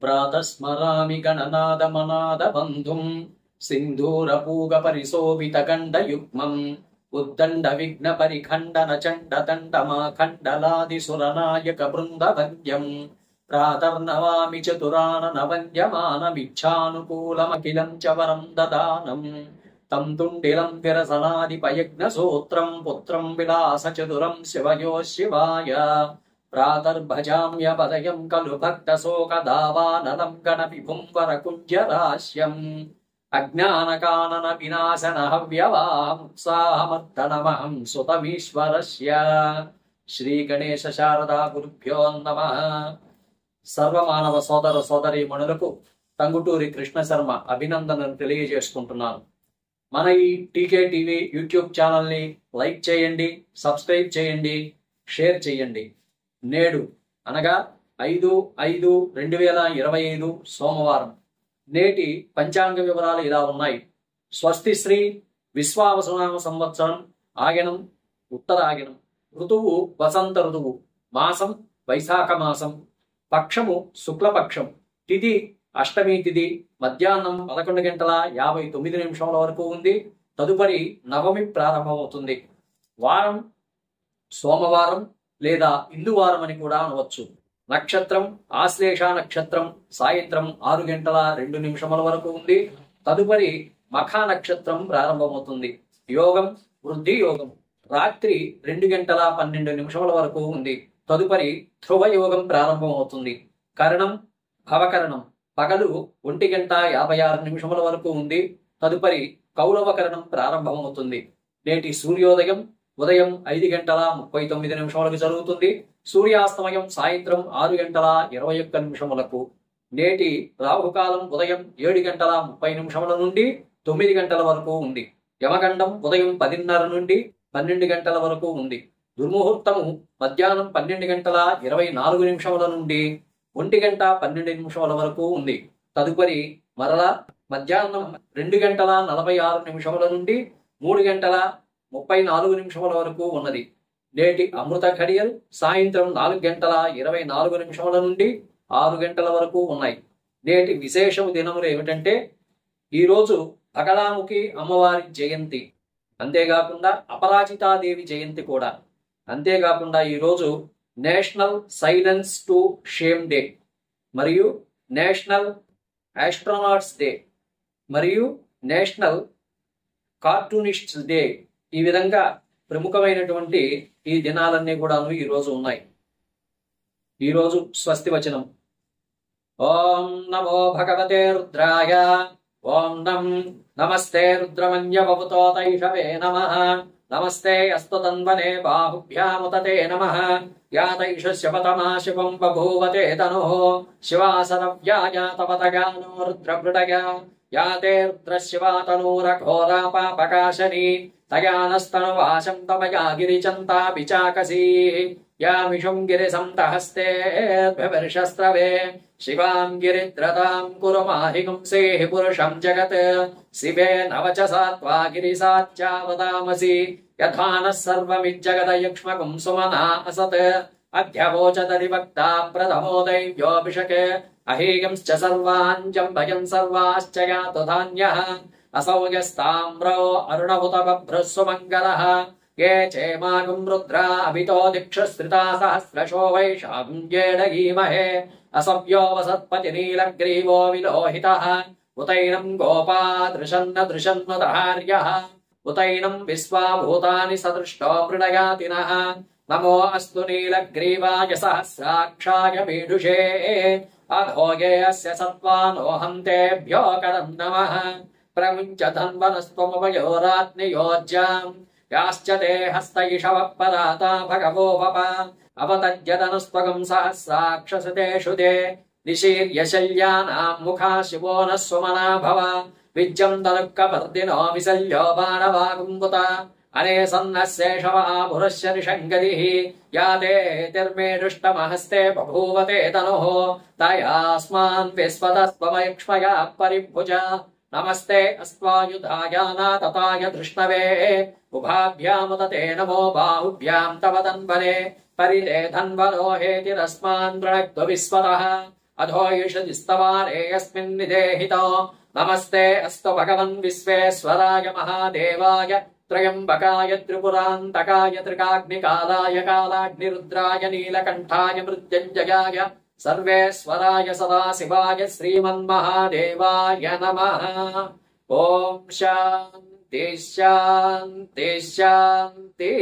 ప్రాతస్మరామి గణనాదమనాదబంధుం సింధూరపూగపరిశోభితగండయుగ్మం ఉద్దండ విఘ్న పరిఖండన చండతండమాఖండలాదిసురనాయక బృందవంద్యం ప్రాతర్నవామి చతురాననవంద్యమానమిచ్ఛానుకూలమఖిలం చ వరం దదానం తం తుండిలం విరసనాదిపయజ్ఞసూత్రం పుత్రం విలాసచతురం శివయో శివాయ ప్రాతర్భజామ్యపదయం ఖలు భక్తశోకదావానలం గణవిభుం వరకుంజరాశ్యం అజ్ఞానకానన వినాశన హవ్యవాముత్సాహమర్దనమహం సుతమీశ్వరస్య. శ్రీ గణేశ శారదా గురుభ్యో నమః. సర్వమానవ సోదర సోదరీమణులకు టంగుటూరి కృష్ణ శర్మ అభినందనలు తెలియజేసుకుంటున్నాను. మన ఈ టీకే టీవీ యూట్యూబ్ ఛానల్ని లైక్ చేయండి, సబ్స్క్రైబ్ చేయండి, షేర్ చేయండి. నేడు అనగా 5/5/2025 సోమవారం. నేటి పంచాంగ వివరాలు ఇలా ఉన్నాయి. స్వస్తి శ్రీ విశ్వావసునామ సంవత్సరం ఆగనం ఉత్తరాయణం. ఋతువు వసంత ఋతువు. మాసం వైశాఖ మాసం. పక్షము శుక్లపక్షం. తిథి అష్టమి తిథి. మధ్యాహ్నం 11:59 వరకు ఉంది. తదుపరి నవమి ప్రారంభమవుతుంది. వారం సోమవారం లేదా ఇందువారం అని కూడా అనవచ్చు. నక్షత్రం ఆశ్లేష నక్షత్రం. సాయంత్రం 6:02 వరకు ఉంది. తదుపరి మఖా నక్షత్రం ప్రారంభమవుతుంది. యోగం వృద్ధి యోగం. రాత్రి 2:12 వరకు ఉంది. తదుపరి ధ్రువ యోగం ప్రారంభమవుతుంది. కరణం భవకరణం. పగలు 1:56 వరకు ఉంది. తదుపరి కౌలవకరణం ప్రారంభమవుతుంది. నేటి సూర్యోదయం ఉదయం 5:39 జరుగుతుంది. సూర్యాస్తమయం సాయంత్రం 6:21. నేటి రాహుకాలం ఉదయం 7:30 నుండి 9 వరకు ఉంది. యమగండం ఉదయం 10:30 నుండి 12 వరకు ఉంది. దుర్ముహూర్తము మధ్యాహ్నం 12:24 నుండి 1:12 వరకు ఉంది. తదుపరి మరలా మధ్యాహ్నం 2:46 నుండి 3:34 వరకు ఉన్నది. నేటి అమృత ఘడియల్ సాయంత్రం 4:24 నుండి 6 వరకు ఉన్నాయి. నేటి విశేషము దినములు ఏమిటంటే, ఈరోజు బగలాముఖి అమ్మవారి జయంతి, అంతేకాకుండా అపరాజితాదేవి జయంతి కూడా. అంతేకాకుండా ఈరోజు national silence to shame day, మరియు నేషనల్ ఆస్ట్రోనాట్స్ డే, మరియు నేషనల్ కార్టూనిస్ట్స్ డే. ఈ విధంగా ప్రముఖమైనటువంటి ఈ దినాలన్నీ కూడా ఈరోజు ఉన్నాయి. ఈరోజు స్వస్తి వచనం. ఓం నమో భగవతే రుద్రాయ. ఓం నమస్తే రుద్రమన్యవపుతోతైషవే నమః. నమస్తే అస్తు తన్వనే బాహుభ్యాముతతే నమః. యాతైషస్య పతమా శివం బభూవతే తనుః. శివాసనవ్యాయ తపతగానో రుద్రభృటగా. యాతే రుద్రశివా తనూరఘోరా పాపకాశని. తయానస్తనువాశం తమయా గిరిచంతా విచాకసీ. యామిషం గిరిసంతహస్తే ద్వ్యవర్షస్రవే. శివాం గిరిద్రతాం కురు మాహిగుంసేః పురుషం జగత్. శివే నవచసా త్వా గిరిసాచ్యావదామసి. యథా నః సర్వమిజ్జగదయుక్ష్మకం సుమనా అసత్. అధ్యవోచదరివక్తా ప్రథమో దైవ్యోభిషక్. అహేయంశ్చ సర్వాంజం భయం సర్వాశ్చ యాతు ధాన్యః. असौ यस्ताम्रो अरुणभुत बभ्रस्वमङ्गलः. ये चेमागुं रुद्रा अभितो दिक्षुश्रिता सहस्रशो वैशाखं जेडगीमहे. असव्यो वसत्पतिनीलग्रीवो विलोहितः. उतैनं गोपा दृशन्न दृशन्नुदहार्यः. उतैनं विश्वाभूतानि सदृष्टो मृडयाति नः. नमो अस्तु नीलग्रीवाय सहस्राक्षाय मीढुषे. अघोगे अस्य सत्त्वानोऽहं तेभ्यो करं नमः. प्रमुञ्च धन्वनस्त्वमवयोरात्नियोज्याम्. याश्च ते हस्तैषवः पराता भगवोपप. अवतज्यदनुस्त्वगं सहस्राक्षसतेषु ते. निशीर्यशल्यानाम् मुखा शिवो नः सुमना भव. विज्यं तदुःखपर्दिनो विशल्यो बाणवाकुम्बुत. अने सन्नस्येषवाभुरस्य निषङ्गतिः. या ते तिर्मेढुष्टमहस्ते बभूवते तनुः. तयास्मान् विश्वतस्त्वमयुक्ष्मया परिभुज. नमस्ते अस्त्वायुधायानातताय धृष्णवे. उभाभ्यामुदते नमो बाहुभ्यां तव तन्वने. परिते धन्वनो हेतिरस्मान् वृणक्तु विश्वतः. अधो ईषदिस्तवारे यस्मिन् निदेहितो नमस्ते अस्तु भगवन् विश्वेश्वराय महादेवाय त्रयम्बकाय त्रिपुरान्तकाय त्रिकाग्निकालाय कालाग्निरुद्राय नीलकण्ठाय मृत्युञ्जयाय सर्वेश्वराय सदाशिवाय श्रीमन्महादेवाय नमः। ओम शांति शांति शांति।